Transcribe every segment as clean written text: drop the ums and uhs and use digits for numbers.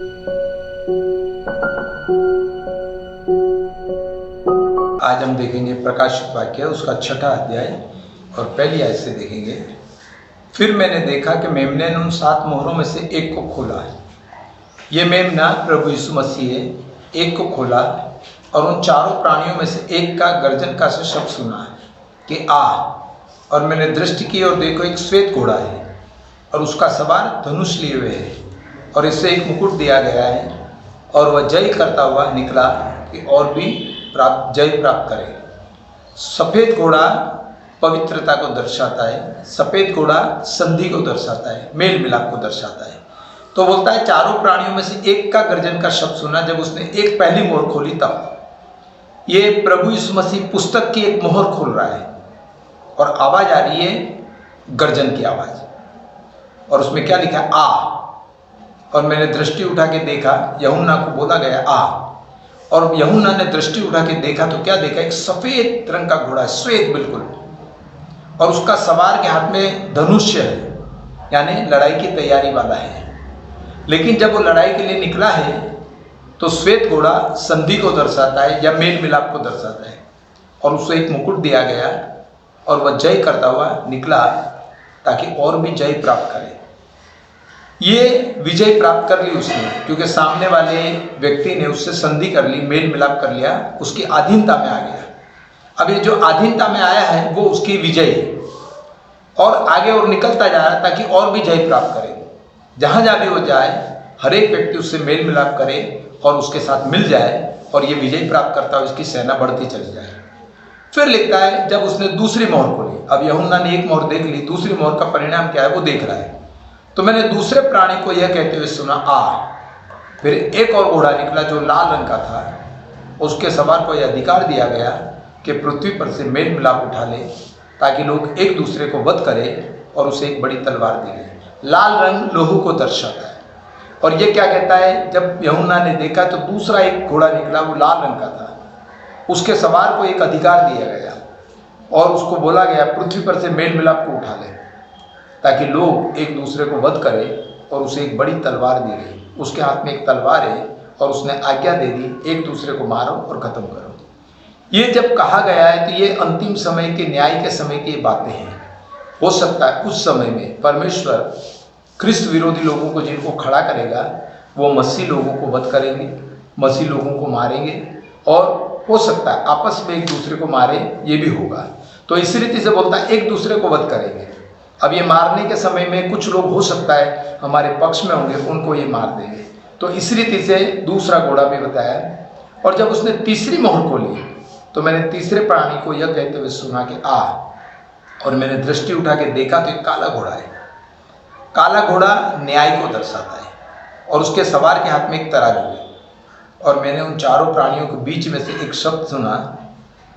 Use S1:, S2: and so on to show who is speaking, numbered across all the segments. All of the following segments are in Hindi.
S1: आज हम देखेंगे प्रकाशित वाक्य उसका 6ठा अध्याय और पहली आयत से देखेंगे। फिर मैंने देखा कि मेमने ने उन 7 मोहरों में से एक को खोला है। ये मेमना प्रभु यीशु मसीह है। एक को खोला और उन चारों प्राणियों में से एक का गर्जन का से शब्द सुना कि आ। और मैंने दृष्टि की और देखो एक श्वेत घोड़ा है और उसका सवार धनुष लिए हुए है और इससे एक मुकुट दिया गया है और वह जय करता हुआ निकला कि और भी जय प्राप्त करे। सफेद घोड़ा पवित्रता को दर्शाता है। सफेद घोड़ा संधि को दर्शाता है, मेल मिलाप को दर्शाता है। तो बोलता है चारों प्राणियों में से एक का गर्जन का शब्द सुना। जब उसने एक पहली मोहर खोली तब ये प्रभु यीशु मसीह पुस्तक की एक मोहर खोल रहा है और आवाज आ रही है, गर्जन की आवाज। और उसमें क्या लिखा है? आ। और मैंने दृष्टि उठा के देखा, यूहन्ना को बोला गया आ। और यूहन्ना ने दृष्टि उठा के देखा तो क्या देखा? एक सफेद रंग का घोड़ा, श्वेत बिल्कुल, और उसका सवार के हाथ में धनुष्य है, यानी लड़ाई की तैयारी वाला है। लेकिन जब वो लड़ाई के लिए निकला है तो श्वेत घोड़ा संधि को दर्शाता है या मेल मिलाप को दर्शाता है और उसे एक मुकुट दिया गया और वह जय करता हुआ निकला ताकि और भी जय प्राप्त करे। ये विजय प्राप्त कर ली उसने, क्योंकि सामने वाले व्यक्ति ने उससे संधि कर ली, मेल मिलाप कर लिया, उसकी अधीनता में आ गया। अब ये जो अधीनता में आया है वो उसकी विजय है और आगे और निकलता जा रहा है ताकि और भी जय प्राप्त करे। जहां जहां भी वो जाए हर एक व्यक्ति उससे मेल मिलाप करे और उसके साथ मिल जाए और ये विजय प्राप्त करता हुआ इसकी सेना बढ़ती चली जाए। फिर लिखता है जब उसने दूसरी मोहर खोली, अब यूहन्ना ने एक मोहर देख ली, दूसरी मोहर का परिणाम क्या है वो देख रहा है। तो मैंने दूसरे प्राणी को यह कहते हुए सुना आ। फिर एक और घोड़ा निकला जो लाल रंग का था। उसके सवार को यह अधिकार दिया गया कि पृथ्वी पर से मेल मिलाप उठा ले ताकि लोग एक दूसरे को वध करें और उसे एक बड़ी तलवार दी गई। लाल रंग लोहू को दर्शाता है। और ये क्या कहता है? जब यूहन्ना ने देखा तो दूसरा एक घोड़ा निकला, वो लाल रंग का था। उसके सवार को एक अधिकार दिया गया और उसको बोला गया पृथ्वी पर से मेल मिलाप को उठा ले ताकि लोग एक दूसरे को वध करें और उसे एक बड़ी तलवार दी गई। उसके हाथ में एक तलवार है और उसने आज्ञा दे दी एक दूसरे को मारो और खत्म करो। ये जब कहा गया है तो ये अंतिम समय के न्याय के समय की बातें हैं। हो सकता है उस समय में परमेश्वर ख्रिस्त विरोधी लोगों को जिनको खड़ा करेगा वो मसीह लोगों को वध करेंगे, मसीह लोगों को मारेंगे और हो सकता है आपस में एक दूसरे को मारे, ये भी होगा। तो इस रीति से बोलता है एक दूसरे को वध करेंगे। अब ये मारने के समय में कुछ लोग हो सकता है हमारे पक्ष में होंगे, उनको ये मार देंगे। तो इस रीति से दूसरा घोड़ा भी बताया। और जब उसने तीसरी मोहर खोली तो मैंने तीसरे प्राणी को यह कहते हुए सुना कि आ। और मैंने दृष्टि उठा के देखा तो एक काला घोड़ा है। काला घोड़ा न्याय को दर्शाता है और उसके सवार के हाथ में एक तराजू है। और मैंने उन चारों प्राणियों के बीच में से एक शब्द सुना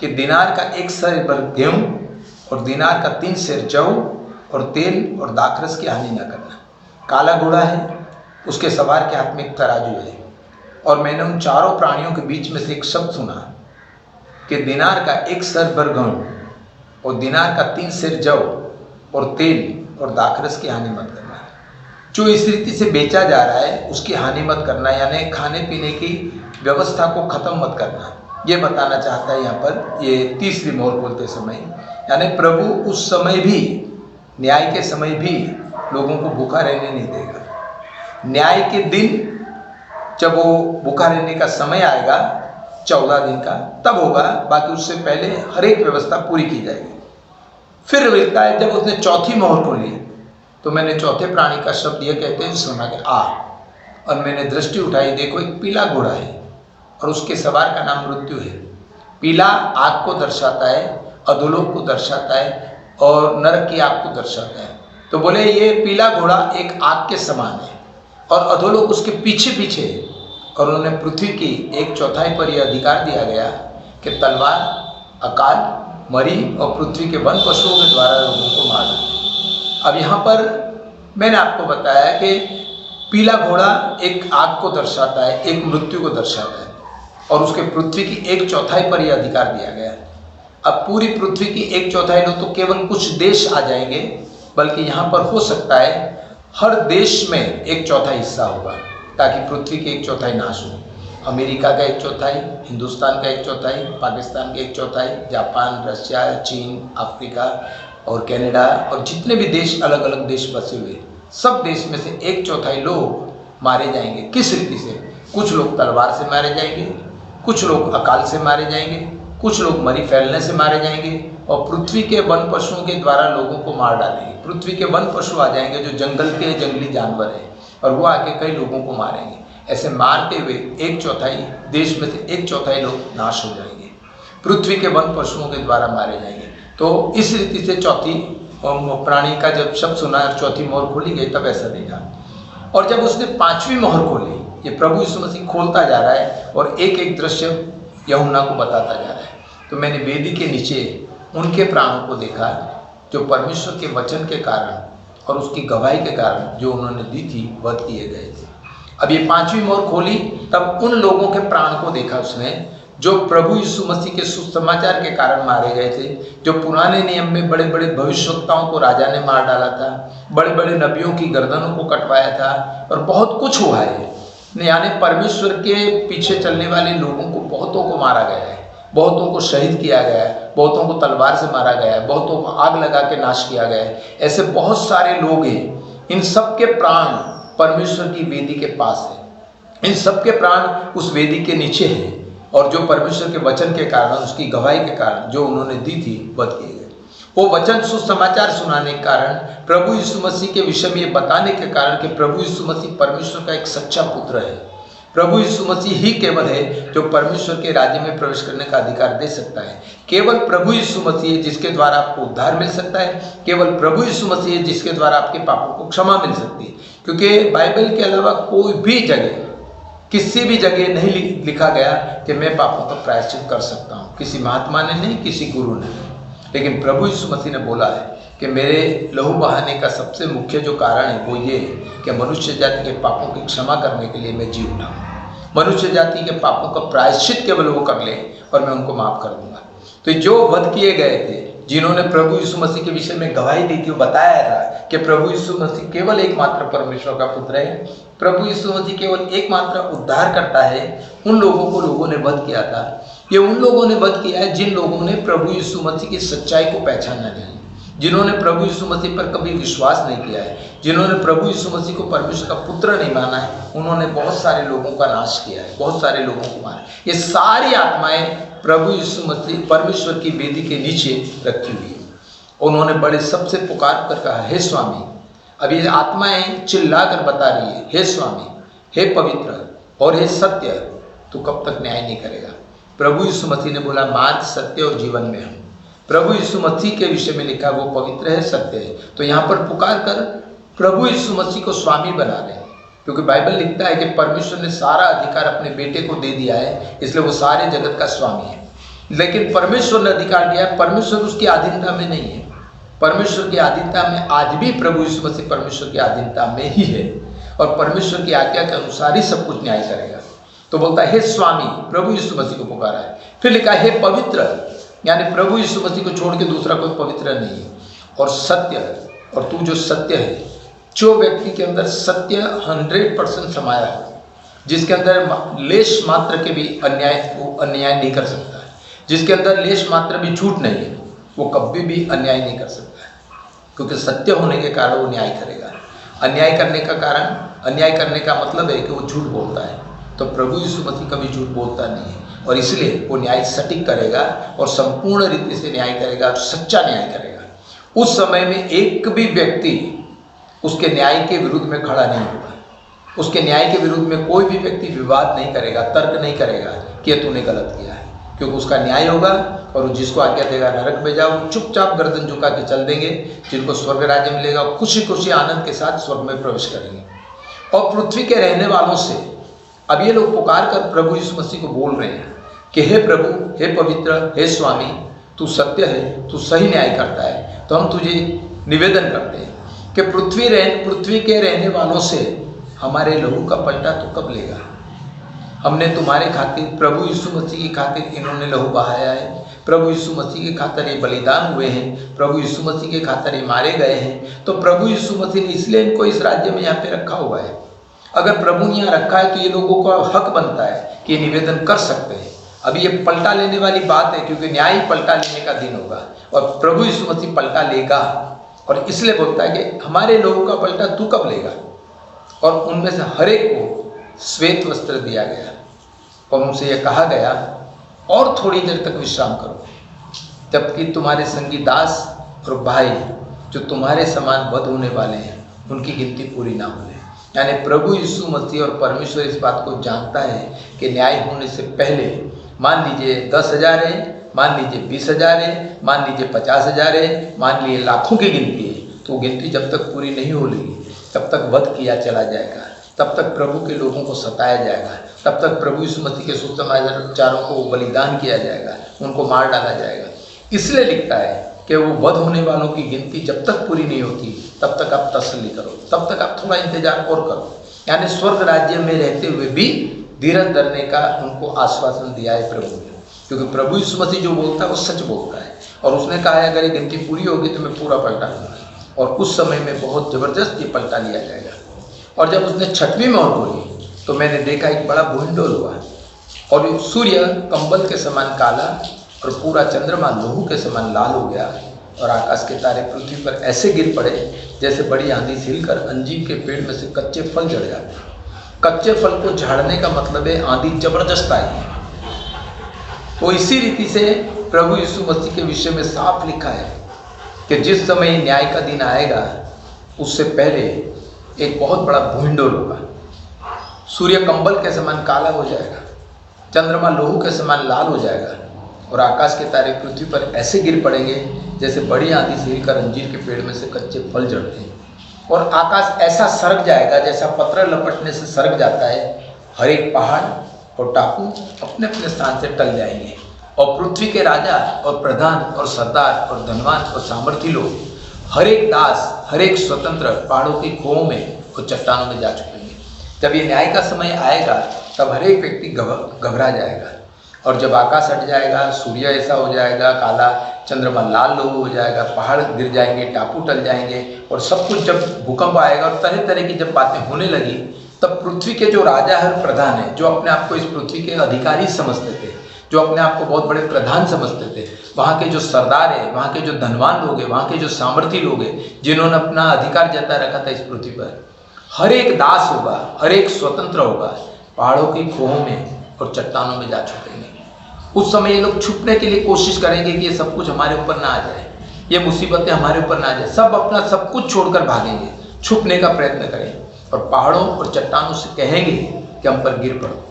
S1: कि दिनार का 1 सेर भर गेहूं और दिनार का 3 सेर जौ और तेल और दाखरस की हानि न करना। काला घोड़ा है, उसके सवार के हाथ में एक तराजू है। और मैंने उन चारों प्राणियों के बीच में से एक शब्द सुना कि दिनार का 1 सेर भर गेहूं और दिनार का 3 सेर जौ और तेल और दाखरस की हानि मत करना। जो इस रीति से बेचा जा रहा है उसकी हानि मत करना, यानी खाने पीने की व्यवस्था को खत्म मत करना। ये बताना चाहता है यहाँ पर ये तीसरी मोहर खोलते समय, यानी प्रभु उस समय भी, न्याय के समय भी लोगों को भूखा रहने नहीं देगा। न्याय के दिन जब वो भूखा रहने का समय आएगा 14 दिन का, तब होगा। बाकी उससे पहले हर एक व्यवस्था पूरी की जाएगी। फिर मिलता है जब उसने चौथी मोहर खोली तो मैंने चौथे प्राणी का शब्द यह कहते हुए सुना कि आ। और मैंने दृष्टि उठाई, देखो एक पीला घोड़ा है और उसके सवार का नाम मृत्यु है। पीला आग को दर्शाता है, अधोलोक को दर्शाता है और नरक की आग को दर्शाता है। तो बोले ये पीला घोड़ा एक आग के समान है और अधोलोक उसके पीछे पीछे है। और उन्होंने पृथ्वी की 1/4 पर यह अधिकार दिया गया कि तलवार, अकाल, मरी और पृथ्वी के वन पशुओं के द्वारा लोगों को मार दें। अब यहाँ पर मैंने आपको बताया कि पीला घोड़ा एक आग को दर्शाता है, एक मृत्यु को दर्शाता है और उसके पृथ्वी की 1/4 पर यह अधिकार दिया गया है। अब पूरी पृथ्वी की 1/4 लोग तो केवल कुछ देश आ जाएंगे, बल्कि यहाँ पर हो सकता है हर देश में 1/4 हिस्सा होगा। ताकि पृथ्वी की 1/4 नाश हो। अमेरिका का 1/4, हिंदुस्तान का 1/4, पाकिस्तान के 1/4, जापान, रशिया, चीन, अफ्रीका और कनाडा और जितने भी देश अलग अलग देश बसे हुए, सब देश में से 1/4 लोग मारे जाएंगे। किस रीति से? कुछ लोग तलवार से मारे जाएंगे, कुछ लोग अकाल से मारे जाएंगे, कुछ लोग मरी फैलने से मारे जाएंगे और पृथ्वी के वन पशुओं के द्वारा लोगों को मार डालेंगे। पृथ्वी के वन पशु आ जाएंगे जो जंगल के जंगली जानवर हैं और वो आके कई लोगों को मारेंगे। ऐसे मारते हुए 1/4 देश में से 1/4 लोग नाश हो जाएंगे, पृथ्वी के वन पशुओं के द्वारा मारे जाएंगे। तो इस रीति से चौथी प्राणी का जब शब्द सुना और चौथी मोहर खोली गई तब ऐसा देखा। और जब उसने 5वीं मोहर खोली, ये प्रभु यीशु मसीह खोलता जा रहा है और एक एक दृश्य यूहन्ना को बताता जा रहा है। तो मैंने वेदी के नीचे उनके प्राणों को देखा जो परमेश्वर के वचन के कारण और उसकी गवाही के कारण जो उन्होंने दी थी वध किए गए थे। अब ये 5वीं मोहर खोली तब उन लोगों के प्राण को देखा उसने जो प्रभु यीशु मसीह के सुसमाचार के कारण मारे गए थे। जो पुराने नियम में बड़े बड़े भविष्यवक्ताओं को राजा ने मार डाला था, बड़े बड़े नबियों की गर्दनों को कटवाया था और बहुत कुछ हुआ है। यानी परमेश्वर के पीछे चलने वाले लोगों को बहुतों को मारा गया है, बहुतों को शहीद किया गया है, बहुतों को तलवार से मारा गया है, बहुतों को आग लगा के नाश किया गया है। ऐसे बहुत सारे लोग हैं, इन सब के प्राण परमेश्वर की वेदी के पास है, इन सब के प्राण उस वेदी के नीचे है और जो परमेश्वर के वचन के कारण, उसकी गवाही के कारण जो उन्होंने दी थी वध किए गए। वो वचन सुसमाचार सुनाने के कारण, प्रभु यीशु मसीह के विषय में ये बताने के कारण कि प्रभु यीशु मसीह परमेश्वर का एक सच्चा पुत्र है। प्रभु यीशु मसीह ही केवल है जो परमेश्वर के राज्य में प्रवेश करने का अधिकार दे सकता है। केवल प्रभु यीशु मसीह है जिसके द्वारा आपको उद्धार मिल सकता है। केवल प्रभु यीशु मसीह है जिसके द्वारा आपके पापों को क्षमा मिल सकती है। क्योंकि बाइबल के अलावा कोई भी जगह, किसी भी जगह नहीं लिखा गया कि मैं पापों का प्रायश्चित कर सकता हूँ। किसी महात्मा ने नहीं, किसी गुरु ने नहीं, लेकिन प्रभु यीशु मसीह ने बोला है कि मेरे लहू बहाने का सबसे मुख्य जो कारण है वो ये है कि मनुष्य जाति के पापों की क्षमा करने के लिए मैं जी उठा हूँ। मनुष्य जाति के पापों का प्रायश्चित केवल वो कर ले और मैं उनको माफ कर दूंगा। तो जो वध किए गए थे, जिन्होंने प्रभु यीशु मसीह के विषय में गवाही दी थी, वो बताया था कि प्रभु यीशु मसीह केवल एकमात्र परमेश्वर का पुत्र है, प्रभु यीशु मसीह केवल एकमात्र उद्धार करता है। उन लोगों को लोगों ने वध किया था। ये उन लोगों ने वध किया है जिन लोगों ने प्रभु यीशु मसीह की सच्चाई को पहचाना नहीं, जिन्होंने प्रभु यीशु मसीह पर कभी विश्वास नहीं किया है, जिन्होंने प्रभु यीशु मसीह को परमेश्वर का पुत्र नहीं माना है। उन्होंने बहुत सारे लोगों का नाश किया है, बहुत सारे लोगों को मारा। ये सारी आत्माएं प्रभु यीशु मसीह परमेश्वर की वेदी के नीचे रखी हुई है। उन्होंने बड़े सबसे पुकार कर कहा, हे स्वामी। अब ये आत्माएं चिल्ला कर बता रही है, हे स्वामी, हे पवित्र और हे सत्य, तू कब तक न्याय नहीं करेगा। प्रभु यीशु मसीह ने बोला, मार्ग, सत्य और जीवन में हूँ। प्रभु यीशु मसीह के विषय में लिखा वो पवित्र है, सत्य है। तो यहाँ पर पुकार कर प्रभु यीशु मसीह को स्वामी बना रहे हैं, क्योंकि बाइबल लिखता है कि परमेश्वर ने सारा अधिकार अपने बेटे को दे दिया है, इसलिए वो सारे जगत का स्वामी है। लेकिन परमेश्वर ने अधिकार दिया है, परमेश्वर उसकी अधीनता में नहीं है। परमेश्वर की अधीनता में आज भी प्रभु यीशु मसीह परमेश्वर की अधीनता में ही है और परमेश्वर की आज्ञा के अनुसार ही सब कुछ न्याय करेगा। तो बोलता है, हे स्वामी, प्रभु यीशु मसीह को पुकारा है। फिर लिखा, हे पवित्र, यानी प्रभु यीशु मसीह को छोड़ के दूसरा कोई पवित्र नहीं है। और सत्य, और तू जो सत्य है, जो व्यक्ति के अंदर सत्य 100% समाया हो, जिसके अंदर लेश मात्र के भी अन्याय नहीं कर सकता है, जिसके अंदर लेश मात्र भी झूठ नहीं है, वो कभी भी अन्याय नहीं कर सकता है, क्योंकि सत्य होने के कारण वो न्याय करेगा। अन्याय करने का मतलब है कि वो झूठ बोलता है। तो प्रभु यीशु मसीह कभी झूठ बोलता नहीं है और इसलिए वो न्याय सटीक करेगा और संपूर्ण रीति से न्याय करेगा और सच्चा न्याय करेगा। उस समय में एक भी व्यक्ति उसके न्याय के विरुद्ध में खड़ा नहीं होगा। उसके न्याय के विरुद्ध में कोई भी व्यक्ति विवाद नहीं करेगा, तर्क नहीं करेगा कि तूने गलत किया है, क्योंकि उसका न्याय होगा और जिसको आज्ञा देगा नरक में जाओ, चुपचाप गर्दन झुका के चल देंगे। जिनको स्वर्ग राज्य मिलेगा खुशी खुशी आनंद के साथ स्वर्ग में प्रवेश करेंगे। और पृथ्वी के रहने वालों से अब ये लोग पुकार कर प्रभु यीशु मसीह को बोल रहे हैं कि हे प्रभु, हे पवित्र, हे स्वामी, तू सत्य है, तू सही न्याय करता है। तो हम तुझे निवेदन करते हैं कि पृथ्वी के रहने वालों से हमारे लहू का पलटा तो कब लेगा। हमने तुम्हारे खातिर, प्रभु यीशु मसीह की खातिर इन्होंने लहू बहाया है, प्रभु यीशु मसीह के खातिर ये बलिदान हुए हैं, प्रभु यीशु मसीह के खातिर ये मारे गए हैं। तो प्रभु यीशु मसीह ने इसलिए इनको इस राज्य में यहाँ पे रखा हुआ है। अगर प्रभु ने यहाँ रखा है तो ये लोगों का हक बनता है कि ये निवेदन कर सकते हैं। अभी ये पलटा लेने वाली बात है, क्योंकि न्याय पलटा लेने का दिन होगा और प्रभु यीशु मसीह पलटा लेगा। और इसलिए बोलता है कि हमारे लोगों का पलटा तू कब लेगा। और उनमें से हर एक को श्वेत वस्त्र दिया गया और उनसे यह कहा गया और थोड़ी देर तक विश्राम करो, जबकि तुम्हारे संगी दास और भाई जो तुम्हारे समान वध होने वाले हैं उनकी गिनती पूरी ना होने। यानी प्रभु यीशु मसीह और परमेश्वर इस बात को जानता है कि न्याय होने से पहले, मान लीजिए 10,000 है, मान लीजिए 20,000 है, मान लीजिए 50,000 है, मान लीजिए लाखों की गिनती है, तो गिनती जब तक पूरी नहीं होगी तब तक वध किया चला जाएगा, तब तक प्रभु के लोगों को सताया जाएगा, तब तक प्रभु यीशु मसीह के सुसमाचारों को बलिदान किया जाएगा, उनको मार डाला जाएगा। इसलिए लिखता है कि वो वध होने वालों की गिनती जब तक पूरी नहीं होती तब तक आप तसल्ली करो, तब तक आप थोड़ा इंतजार और करो। यानी स्वर्ग राज्य में रहते हुए भी धीरज धरने का उनको आश्वासन दिया है प्रभु ने, क्योंकि प्रभु यीशु मसीह जो बोलता है वो सच बोलता है। और उसने कहा है अगर ये गिनती पूरी होगी तो मैं पूरा पलटा लूँगा, और उस समय में बहुत ज़बरदस्त ये पलटा लिया जाएगा। और जब उसने 6वीं मोहर खोली तो मैंने देखा एक बड़ा भूइंडोल हुआ और सूर्य कंबल के समान काला और पूरा चंद्रमा लोहू के समान लाल हो गया और आकाश के तारे पृथ्वी पर ऐसे गिर पड़े जैसे बड़ी आंधी हिलकर अंजीर के पेड़ में से कच्चे फल झड़ जाते। कच्चे फल को झाड़ने का मतलब है आंधी जबरदस्त आई है। तो इसी रीति से प्रभु यीशु मसीह के विषय में साफ लिखा है कि जिस समय न्याय का दिन आएगा उससे पहले एक बहुत बड़ा भूइंडोल होगा। सूर्य कंबल के समान काला हो जाएगा, चंद्रमा लोहू के समान लाल हो जाएगा और आकाश के तारे पृथ्वी पर ऐसे गिर पड़ेंगे जैसे बड़ी आंधी से हिलकर अंजीर के पेड़ में से कच्चे फल झड़ते हैं। और आकाश ऐसा सरक जाएगा जैसा पत्र लपटने से सरक जाता है। हर एक पहाड़ और टापू अपने अपने स्थान से टल जाएंगे और पृथ्वी के राजा और प्रधान और सरदार और धनवान और सामर्थी लोग, हर एक दास, हर एक स्वतंत्र पहाड़ों की खोहों में और चट्टानों में जा चुकेंगे। जब ये न्याय का समय आएगा तब हर एक व्यक्ति घबरा जाएगा। और जब आकाश हट जाएगा, सूर्य ऐसा हो जाएगा काला, चंद्रमा लाल लोहू हो जाएगा, पहाड़ गिर जाएंगे, टापू टल जाएंगे और सब कुछ जब भूकंप आएगा और तरह तरह की जब बातें होने लगी, तब पृथ्वी के जो राजा है, प्रधान है, जो अपने आप को इस पृथ्वी के अधिकारी समझते थे, जो अपने आप को बहुत बड़े प्रधान समझते थे, वहाँ के जो सरदार है, वहाँ के जो धनवान लोग हैं, वहाँ के जो सामर्थी लोग हैं, जिन्होंने अपना अधिकार जता रखा था इस पृथ्वी पर, हर एक दास होगा, हर एक स्वतंत्र होगा, पहाड़ों की खोहों में और चट्टानों में जा छुपेंगे। उस समय ये लोग छुपने के लिए कोशिश करेंगे कि ये सब कुछ हमारे ऊपर ना आ जाए, ये मुसीबतें हमारे ऊपर ना आ जाए। सब अपना सब कुछ छोड़कर भागेंगे, छुपने का प्रयत्न करेंगे और पहाड़ों और चट्टानों से कहेंगे कि हम पर गिर पड़ो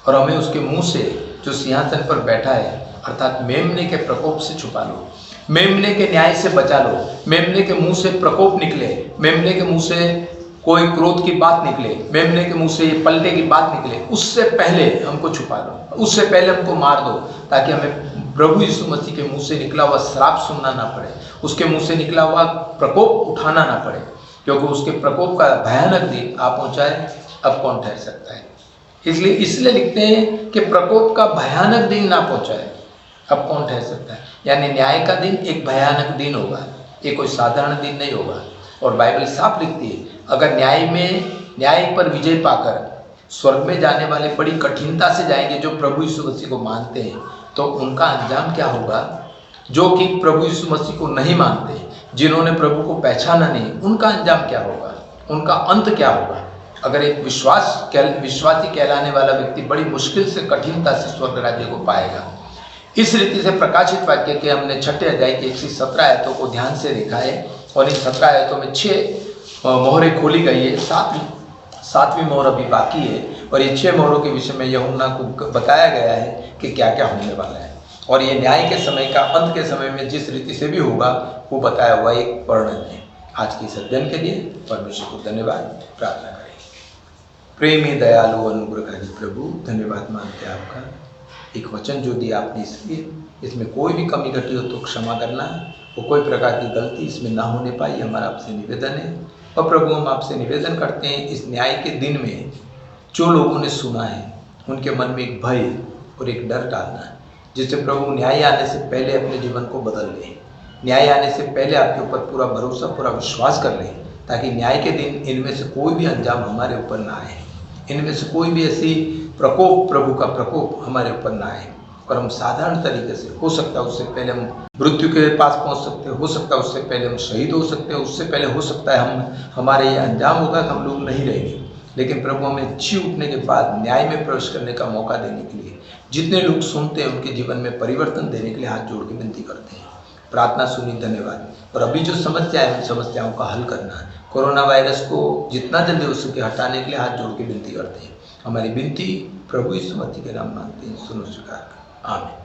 S1: और हमें उसके मुंह से जो सिंहासन पर बैठा है अर्थात मेमने के प्रकोप से छुपा लो, मेमने के न्याय से बचा लो। मेमने के मुंह से प्रकोप निकले, मेमने के मुंह से कोई क्रोध की बात निकले, मेमने के मुंह से पलटे की बात निकले, उससे पहले हमको छुपा लो, उससे पहले हमको मार दो, ताकि हमें प्रभु यीशु मसीह के मुंह से निकला हुआ श्राप सुनना ना पड़े, उसके मुंह से निकला हुआ प्रकोप उठाना ना पड़े, क्योंकि उसके प्रकोप का भयानक दिन आप पहुँचाए अब कौन ठहर सकता है। इसलिए लिखते हैं कि प्रकोप का भयानक दिन ना पहुँचाए अब कौन ठहर सकता है। यानी न्याय का दिन एक भयानक दिन होगा, ये कोई साधारण दिन नहीं होगा। और बाइबल साफ लिखती है अगर न्याय पर विजय पाकर स्वर्ग में जाने वाले बड़ी कठिनता से जाएंगे जो प्रभु यीशु मसीह को मानते हैं, तो उनका अंजाम क्या होगा। जो कि प्रभु यीशु मसीह को नहीं मानते, जिन्होंने प्रभु को पहचाना नहीं, उनका अंजाम क्या होगा, उनका अंत क्या होगा। अगर एक विश्वासी कहलाने वाला व्यक्ति बड़ी मुश्किल से कठिनता से स्वर्ग राज्य को पाएगा। इस रीति से प्रकाशित वाक्य के हमने 6 अध्याय की 117 आयतों को ध्यान से देखा है और इन 17 आयतों में 6 मोहरें खोली गई है, 7वीं मोहर अभी बाकी है और ये 6 मोहरों के विषय में यूहन्ना को बताया गया है कि क्या क्या होने वाला है। और ये न्याय के समय का, अंत के समय में जिस रीति से भी होगा वो बताया हुआ एक वर्णन है। आज की इस अध्ययन के लिए परमेश्वर को धन्यवाद प्रार्थना करें। प्रेमी दयालु अनुग्रहकारी प्रभु, धन्यवाद मानते हैं आपका। एक वचन जो दिया आपने, इसलिए इसमें कोई भी कमी घटी हो तो क्षमा करना, वो कोई प्रकार की गलती इसमें ना होने पाई, हमारा आपसे निवेदन है। और प्रभु हम आपसे निवेदन करते हैं इस न्याय के दिन में जो लोगों ने सुना है उनके मन में एक भय और एक डर डालना, जिससे प्रभु न्याय आने से पहले अपने जीवन को बदल लें, न्याय आने से पहले आपके ऊपर पूरा भरोसा, पूरा विश्वास कर लें, ताकि न्याय के दिन इनमें से कोई भी अंजाम हमारे ऊपर ना आए। इनमें से कोई भी ऐसी प्रकोप, प्रभु का प्रकोप हमारे ऊपर ना आए और हम साधारण तरीके से, हो सकता है उससे पहले हम मृत्यु के पास पहुंच सकते हैं, हो सकता है उससे पहले हम शहीद हो सकते हैं, उससे पहले हो सकता है हमारे ये अंजाम होगा कि हम लोग नहीं रहेंगे, लेकिन प्रभु हमें जी उठने के बाद न्याय में प्रवेश करने का मौका देने के लिए, जितने लोग सुनते हैं उनके जीवन में परिवर्तन देने के लिए हाथ जोड़ के विनती करते हैं। प्रार्थना सुनी, धन्यवाद। और अभी जो समस्या है उन समस्याओं का हल करना है, कोरोना वायरस को जितना जल्दी हो सके हटाने के लिए हाथ जोड़ के विनती करते हैं। हमारी विनती प्रभु यीशु मसीह के नाम मांगते हैं, सुनो स्वीकार कर, आमीन।